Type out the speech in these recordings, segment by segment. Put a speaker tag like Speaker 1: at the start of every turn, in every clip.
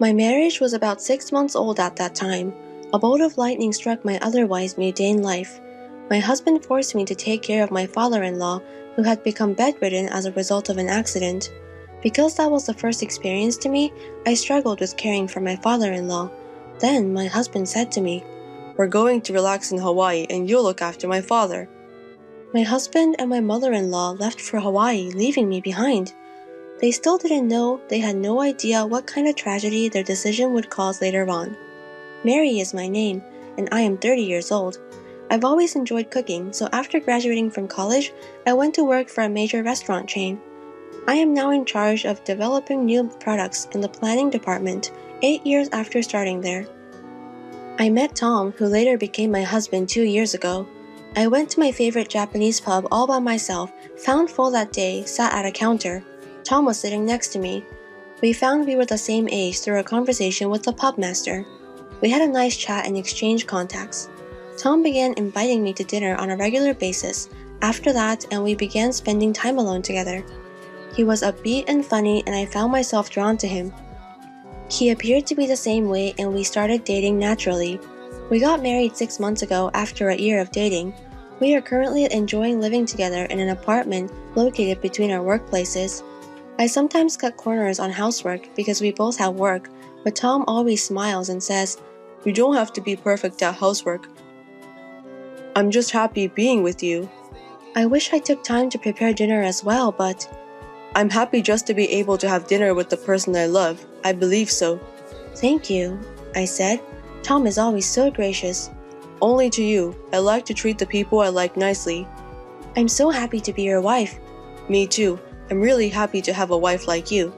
Speaker 1: My marriage was about 6 months old at that time. A bolt of lightning struck my otherwise mundane life. My husband forced me to take care of my father-in-law, who had become bedridden as a result of an accident. Because that was the first experience to me, I struggled with caring for my father-in-law. Then my husband said to me,
Speaker 2: "We're going to relax in Hawaii and you'll look after my father."
Speaker 1: My husband and my mother-in-law left for Hawaii, leaving me behind. They still didn't know, they had no idea what kind of tragedy their decision would cause later on. Mary is my name, and I am 30 years old. I've always enjoyed cooking, so after graduating from college, I went to work for a major restaurant chain. I am now in charge of developing new products in the planning department, 8 years after starting there. I met Tom, who later became my husband 2 years ago. I went to my favorite Japanese pub all by myself, found full that day, sat at a counter. Tom was sitting next to me. We found we were the same age through a conversation with the pub master. We had a nice chat and exchanged contacts. Tom began inviting me to dinner on a regular basis after that, and we began spending time alone together. He was upbeat and funny, and I found myself drawn to him. He appeared to be the same way, and we started dating naturally. We got married 6 months ago after a year of dating. We are currently enjoying living together in an apartment located between our workplaces. I sometimes cut corners on housework because we both have work, but Tom always smiles and says,
Speaker 2: "You don't have to be perfect at housework. I'm just happy being with you."
Speaker 1: I wish I took time to prepare dinner as well, but
Speaker 2: I'm happy just to be able to have dinner with the person I love. I believe so.
Speaker 1: Thank you, I said. Tom is always so gracious.
Speaker 2: Only to you. I like to treat the people I like nicely.
Speaker 1: I'm so happy to be your wife.
Speaker 2: Me too. I'm really happy to have a wife like you.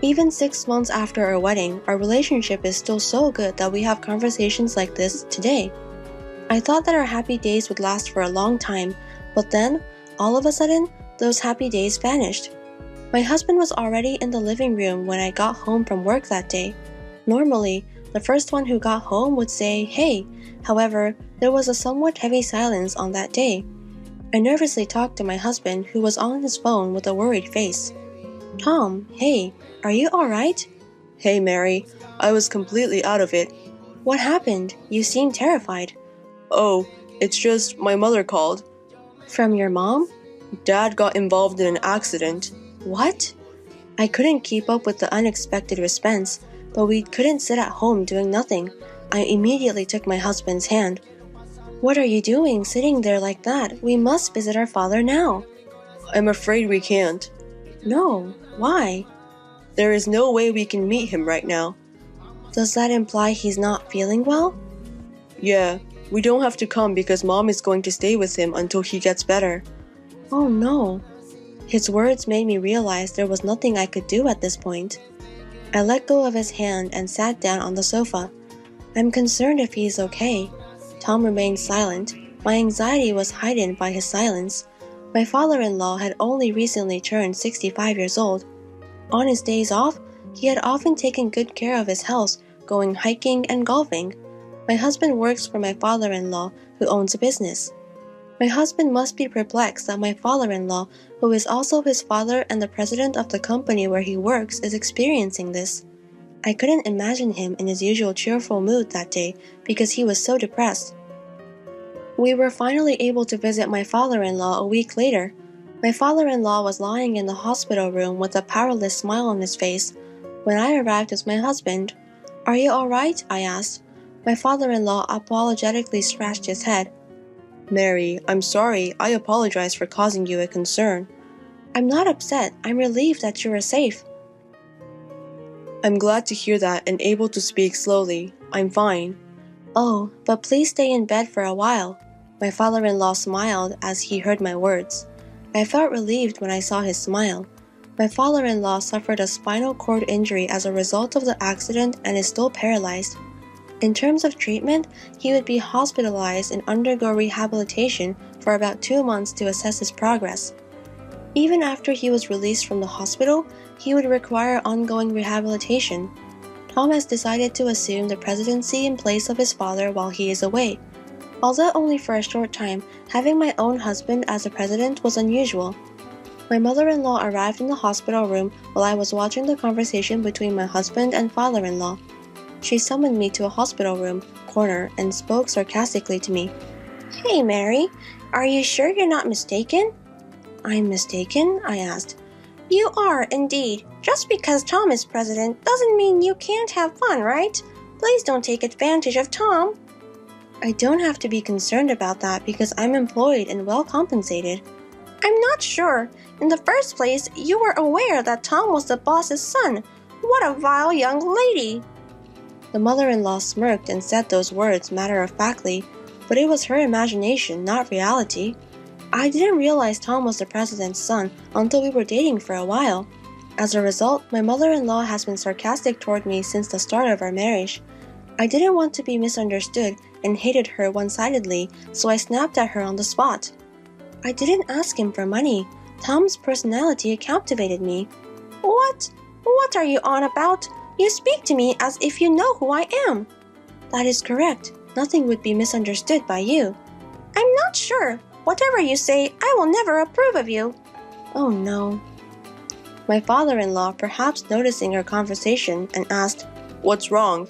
Speaker 1: Even 6 months after our wedding, our relationship is still so good that we have conversations like this today. I thought that our happy days would last for a long time, but then, all of a sudden, those happy days vanished. My husband was already in the living room when I got home from work that day. Normally, the first one who got home would say, "Hey." However, there was a somewhat heavy silence on that day. I nervously talked to my husband, who was on his phone with a worried face. "Tom, hey, are you alright?"
Speaker 2: "Hey, Mary, I was completely out of it."
Speaker 1: "What happened? You seem terrified."
Speaker 2: "Oh, it's just my mother called."
Speaker 1: "From your mom?"
Speaker 2: "Dad got involved in an accident."
Speaker 1: "What?" I couldn't keep up with the unexpected response, but we couldn't sit at home doing nothing. I immediately took my husband's hand. "What are you doing, sitting there like that? We must visit our father now."
Speaker 2: "I'm afraid we can't."
Speaker 1: "No, why?"
Speaker 2: "There is no way we can meet him right now."
Speaker 1: "Does that imply he's not feeling well?"
Speaker 2: "Yeah, we don't have to come because Mom is going to stay with him until he gets better."
Speaker 1: "Oh no." His words made me realize there was nothing I could do at this point. I let go of his hand and sat down on the sofa. "I'm concerned if he's okay." Tom remained silent. My anxiety was heightened by his silence. My father-in-law had only recently turned 65 years old. On his days off, he had often taken good care of his health, going hiking and golfing. My husband works for my father-in-law, who owns a business. My husband must be perplexed that my father-in-law, who is also his father and the president of the company where he works, is experiencing this. I couldn't imagine him in his usual cheerful mood that day because he was so depressed. We were finally able to visit my father-in-law a week later. My father-in-law was lying in the hospital room with a powerless smile on his face. When I arrived with my husband, "Are you alright?" I asked. My father-in-law apologetically scratched his head.
Speaker 2: "Mary, I'm sorry. I apologize for causing you a concern."
Speaker 1: "I'm not upset. I'm relieved that you are safe."
Speaker 2: "I'm glad to hear that and able to speak slowly. I'm fine."
Speaker 1: "Oh, but please stay in bed for a while." My father-in-law smiled as he heard my words. I felt relieved when I saw his smile. My father-in-law suffered a spinal cord injury as a result of the accident and is still paralyzed. In terms of treatment, he would be hospitalized and undergo rehabilitation for about 2 months to assess his progress. Even after he was released from the hospital, he would require ongoing rehabilitation. Tom has decided to assume the presidency in place of his father while he is away. Although only for a short time, having my own husband as a president was unusual. My mother-in-law arrived in the hospital room while I was watching the conversation between my husband and father-in-law. She summoned me to a hospital room corner and spoke sarcastically to me. "Hey, Mary, are you sure you're not mistaken?" "I'm mistaken?" I asked. "You are, indeed. Just because Tom is president doesn't mean you can't have fun, right? Please don't take advantage of Tom." "I don't have to be concerned about that because I'm employed and well compensated." "I'm not sure. In the first place, you were aware that Tom was the boss's son. What a vile young lady!" The mother-in-law smirked and said those words matter-of-factly, but it was her imagination, not reality. I didn't realize Tom was the president's son until we were dating for a while. As a result, my mother-in-law has been sarcastic toward me since the start of our marriage. I didn't want to be misunderstood and hated her one-sidedly, so I snapped at her on the spot. "I didn't ask him for money. Tom's personality captivated me." "What? What are you on about? You speak to me as if you know who I am." "That is correct. Nothing would be misunderstood by you." "I'm not sure. Whatever you say, I will never approve of you." "Oh no." My father-in-law, perhaps noticing our conversation, and asked, "What's wrong?"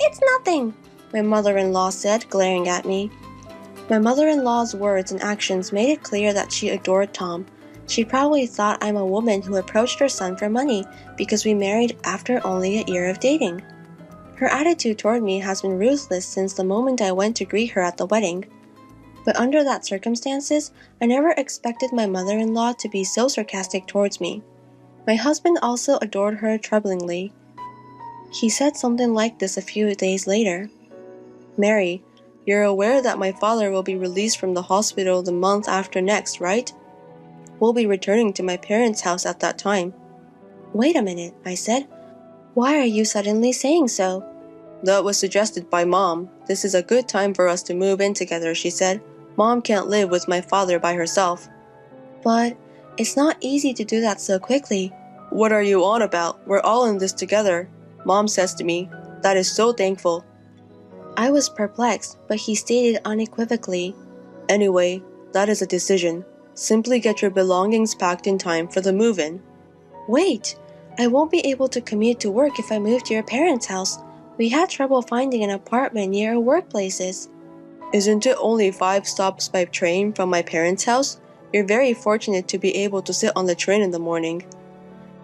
Speaker 1: "It's nothing," my mother-in-law said, glaring at me. My mother-in-law's words and actions made it clear that she adored Tom. She probably thought I'm a woman who approached her son for money because we married after only a year of dating. Her attitude toward me has been ruthless since the moment I went to greet her at the wedding. But under that circumstances, I never expected my mother-in-law to be so sarcastic towards me. My husband also adored her troublingly. He said something like this a few days later. "Mary, you're aware that my father will be released from the hospital the month after next, right? We'll be returning to my parents' house at that time." "Wait a minute," I said. "Why are you suddenly saying so?" "That was suggested by Mom. This is a good time for us to move in together," she said. "Mom can't live with my father by herself." "But it's not easy to do that so quickly." "What are you on about? We're all in this together," Mom says to me. "That is so thankful." I was perplexed, but he stated unequivocally, "Anyway, that is a decision. Simply get your belongings packed in time for the move-in." "Wait, I won't be able to commute to work if I move to your parents' house. We had trouble finding an apartment near our workplaces." "Isn't it only 5 stops by train from my parents' house? You're very fortunate to be able to sit on the train in the morning."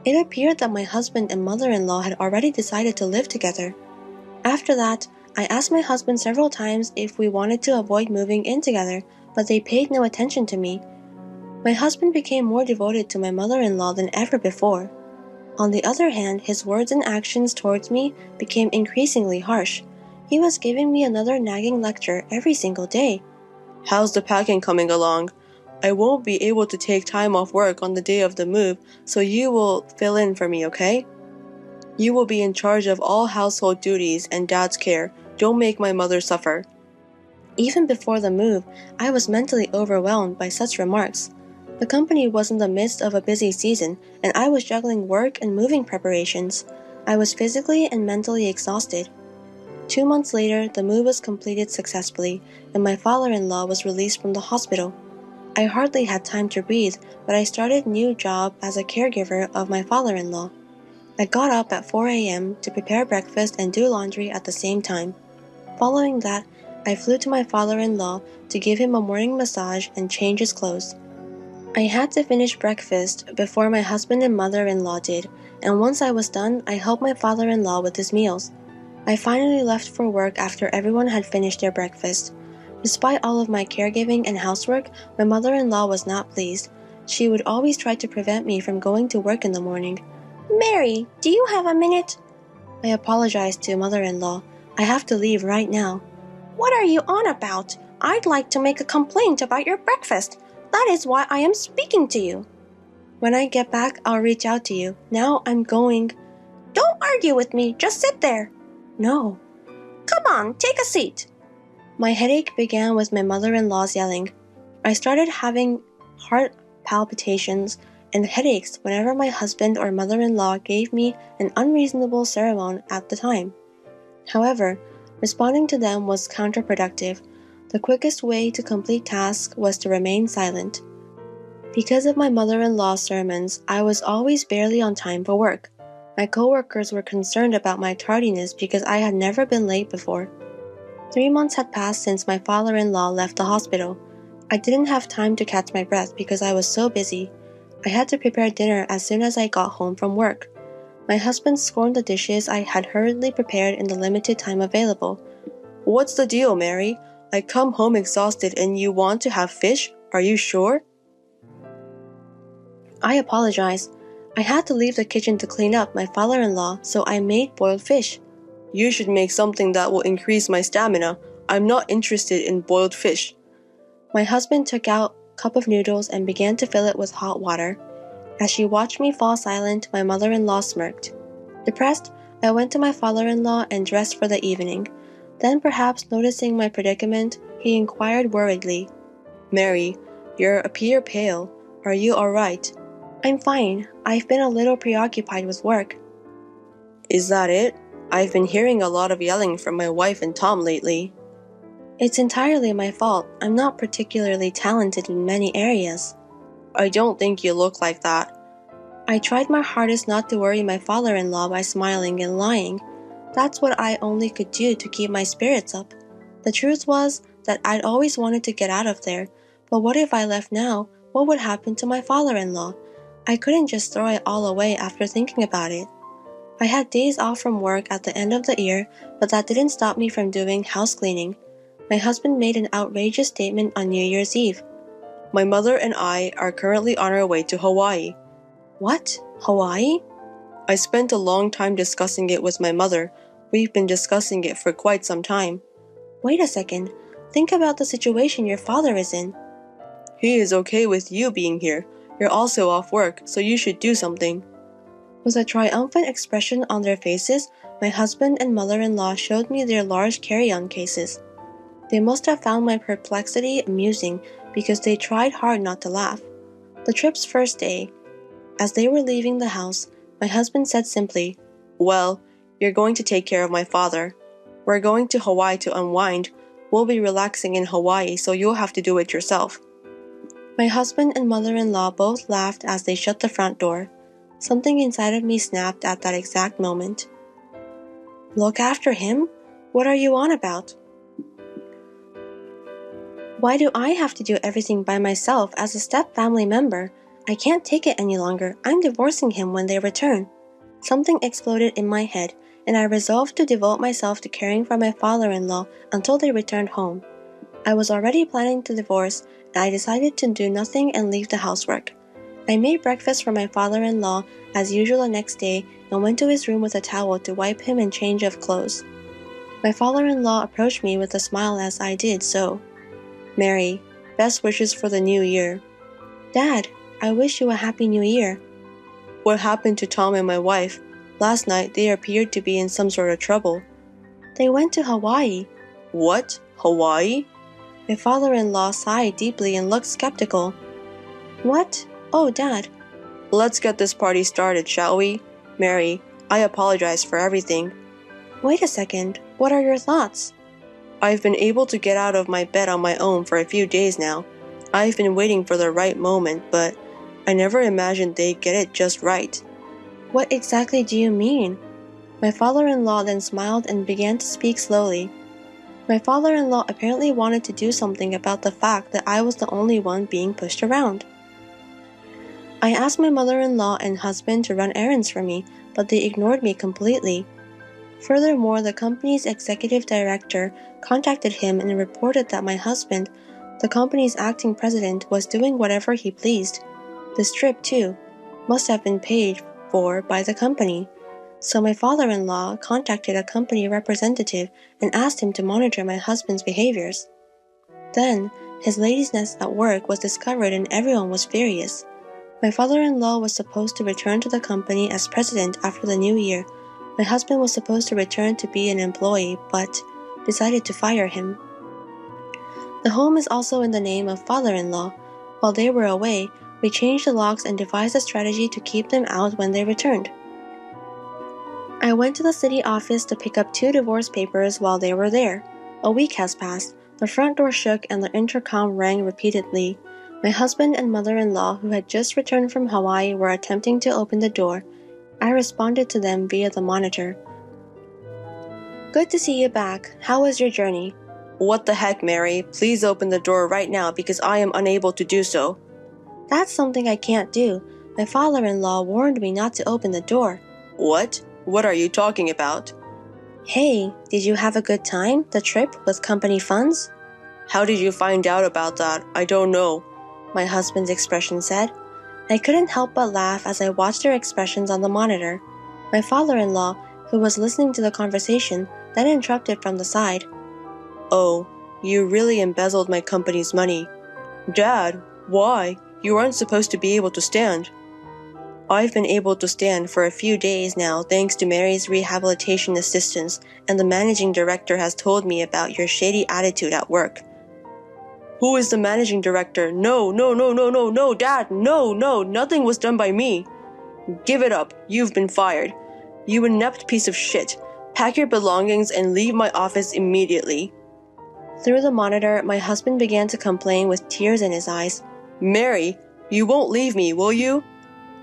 Speaker 1: It appeared that my husband and mother-in-law had already decided to live together. After that, I asked my husband several times if we wanted to avoid moving in together, but they paid no attention to me. My husband became more devoted to my mother-in-law than ever before. On the other hand, his words and actions towards me became increasingly harsh. He was giving me another nagging lecture every single day. "How's the packing coming along? I won't be able to take time off work on the day of the move, so you will fill in for me, okay? You will be in charge of all household duties and Dad's care. Don't make my mother suffer." Even before the move, I was mentally overwhelmed by such remarks. The company was in the midst of a busy season, and I was juggling work and moving preparations. I was physically and mentally exhausted. 2 months later, the move was completed successfully, and my father-in-law was released from the hospital. I hardly had time to breathe, but I started a new job as a caregiver of my father-in-law. I got up at 4 a.m. to prepare breakfast and do laundry at the same time. Following that, I flew to my father-in-law to give him a morning massage and change his clothes. I had to finish breakfast before my husband and mother-in-law did, and once I was done, I helped my father-in-law with his meals. I finally left for work after everyone had finished their breakfast. Despite all of my caregiving and housework, my mother-in-law was not pleased. She would always try to prevent me from going to work in the morning. "Mary, do you have a minute?" I apologized to mother-in-law. "I have to leave right now." "What are you on about? I'd like to make a complaint about your breakfast. That is why I am speaking to you." "When I get back, I'll reach out to you. Now I'm going." "Don't argue with me. Just sit there." "No." "Come on, take a seat." My headache began with my mother-in-law's yelling. I started having heart palpitations and headaches whenever my husband or mother-in-law gave me an unreasonable sermon at the time. However, responding to them was counterproductive. The quickest way to complete tasks was to remain silent. Because of my mother-in-law's sermons, I was always barely on time for work. My coworkers were concerned about my tardiness because I had never been late before. 3 months had passed since my father-in-law left the hospital. I didn't have time to catch my breath because I was so busy. I had to prepare dinner as soon as I got home from work. My husband scorned the dishes I had hurriedly prepared in the limited time available.
Speaker 2: What's the deal, Mary? I come home exhausted and you want to have fish? Are you sure?
Speaker 1: I apologized. I had to leave the kitchen to clean up my father-in-law, so I made boiled fish.
Speaker 2: You should make something that will increase my stamina. I'm not interested in boiled fish.
Speaker 1: My husband took out a cup of noodles and began to fill it with hot water. As she watched me fall silent, my mother-in-law smirked. Depressed, I went to my father-in-law and dressed for the evening. Then, perhaps noticing my predicament, he inquired worriedly,
Speaker 2: Mary, you appear pale. Are you all right?
Speaker 1: I'm fine. I've been a little preoccupied with work.
Speaker 2: Is that it? I've been hearing a lot of yelling from my wife and Tom lately.
Speaker 1: It's entirely my fault. I'm not particularly talented in many areas.
Speaker 2: I don't think you look like that.
Speaker 1: I tried my hardest not to worry my father-in-law by smiling and lying. That's what I only could do to keep my spirits up. The truth was that I'd always wanted to get out of there, but what if I left now? What would happen to my father-in-law? I couldn't just throw it all away after thinking about it. I had days off from work at the end of the year, but that didn't stop me from doing house cleaning. My husband made an outrageous statement on New Year's Eve.
Speaker 2: My mother and I are currently on our way to Hawaii.
Speaker 1: What? Hawaii?
Speaker 2: I spent a long time discussing it with my mother. We've been discussing it for quite some time.
Speaker 1: Wait a second. Think about the situation your father is in.
Speaker 2: He is okay with you being here. You're also off work, so you should do something.
Speaker 1: With a triumphant expression on their faces, my husband and mother-in-law showed me their large carry-on cases. They must have found my perplexity amusing because they tried hard not to laugh. The trip's first day, as they were leaving the house, my husband said simply,
Speaker 2: Well, you're going to take care of my father. We're going to Hawaii to unwind. We'll be relaxing in Hawaii, so you'll have to do it yourself.
Speaker 1: My husband and mother-in-law both laughed as they shut the front door. Something inside of me snapped at that exact moment. Look after him? What are you on about? Why do I have to do everything by myself as a step-family member? I can't take it any longer. I'm divorcing him when they return. Something exploded in my head, and I resolved to devote myself to caring for my father-in-law until they returned home. I was already planning to divorce, and I decided to do nothing and leave the housework. I made breakfast for my father-in-law as usual the next day and went to his room with a towel to wipe him and change of clothes. My father-in-law approached me with a smile as I did so. Mary, best wishes for the new year. Dad, I wish you a happy new year.
Speaker 2: What happened to Tom and my wife? Last night they appeared to be in some sort of trouble.
Speaker 1: They went to Hawaii.
Speaker 2: What? Hawaii?
Speaker 1: My father-in-law sighed deeply and looked skeptical. What? Oh, Dad.
Speaker 2: Let's get this party started, shall we? Mary, I apologize for everything.
Speaker 1: Wait a second. What are your thoughts?
Speaker 2: I've been able to get out of my bed on my own for a few days now. I've been waiting for the right moment, but I never imagined they'd get it just right.
Speaker 1: What exactly do you mean? My father-in-law then smiled and began to speak slowly. My father-in-law apparently wanted to do something about the fact that I was the only one being pushed around. I asked my mother-in-law and husband to run errands for me, but they ignored me completely. Furthermore, the company's executive director contacted him and reported that my husband, the company's acting president, was doing whatever he pleased. This trip, too, must have been paid for by the company. So my father-in-law contacted a company representative and asked him to monitor my husband's behaviors. Then, his laziness at work was discovered and everyone was furious. My father-in-law was supposed to return to the company as president after the new year. My husband was supposed to return to be an employee, but decided to fire him. The home is also in the name of father-in-law. While they were away, we changed the locks and devised a strategy to keep them out when they returned. I went to the city office to pick up 2 divorce papers while they were there. A week has passed. The front door shook and the intercom rang repeatedly. My husband and mother-in-law, who had just returned from Hawaii, were attempting to open the door. I responded to them via the monitor. Good to see you back. How was your journey?
Speaker 2: What the heck, Mary? Please open the door right now because I am unable to do so.
Speaker 1: That's something I can't do. My father-in-law warned me not to open the door.
Speaker 2: What? What are you talking about?
Speaker 1: Hey, did you have a good time? The trip with company funds?
Speaker 2: How did you find out about that? I don't know,
Speaker 1: my husband's expression said. I couldn't help but laugh as I watched their expressions on the monitor. My father-in-law, who was listening to the conversation, then interrupted from the side.
Speaker 2: Oh, you really embezzled my company's money. Dad, why? You aren't supposed to be able to stand. I've been able to stand for a few days now thanks to Mary's rehabilitation assistance, and the managing director has told me about your shady attitude at work. Who is the managing director? No, Dad, no, nothing was done by me. Give it up, you've been fired. You inept piece of shit. Pack your belongings and leave my office immediately.
Speaker 1: Through the monitor, my husband began to complain with tears in his eyes.
Speaker 2: Mary, you won't leave me, will you?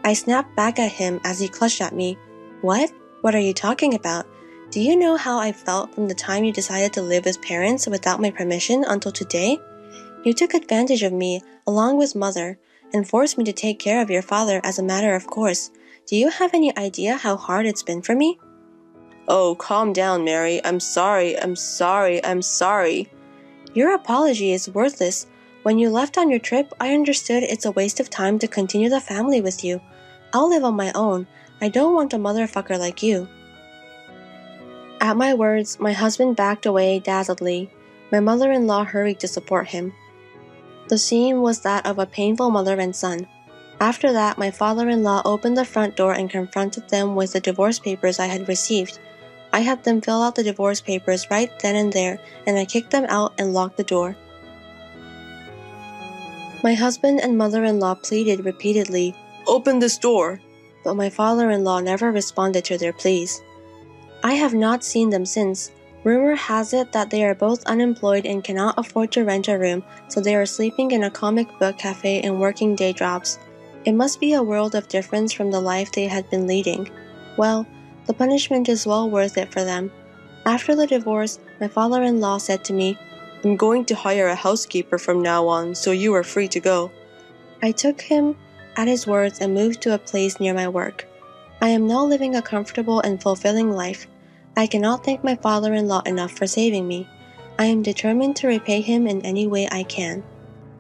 Speaker 1: I snapped back at him as he clutched at me. What? What are you talking about? Do you know how I felt from the time you decided to live with parents without my permission until today? You took advantage of me, along with Mother, and forced me to take care of your father as a matter of course. Do you have any idea how hard it's been for me?
Speaker 2: Oh, calm down, Mary. I'm sorry.
Speaker 1: Your apology is worthless. When you left on your trip, I understood it's a waste of time to continue the family with you. I'll live on my own. I don't want a motherfucker like you. At my words, my husband backed away dazzledly. My mother-in-law hurried to support him. The scene was that of a painful mother and son. After that, my father-in-law opened the front door and confronted them with the divorce papers I had received. I had them fill out the divorce papers right then and there, and I kicked them out and locked the door. My husband and mother-in-law pleaded repeatedly,
Speaker 2: "Open this door,"
Speaker 1: but my father-in-law never responded to their pleas. I have not seen them since. Rumor has it that they are both unemployed and cannot afford to rent a room, so they are sleeping in a comic book cafe and working day jobs. It must be a world of difference from the life they had been leading. Well, the punishment is well worth it for them. After the divorce, my father-in-law said to me, "I'm going to hire a housekeeper from now on, so you are free to go." I took him at his words and moved to a place near my work. I am now living a comfortable and fulfilling life. I cannot thank my father-in-law enough for saving me. I am determined to repay him in any way I can.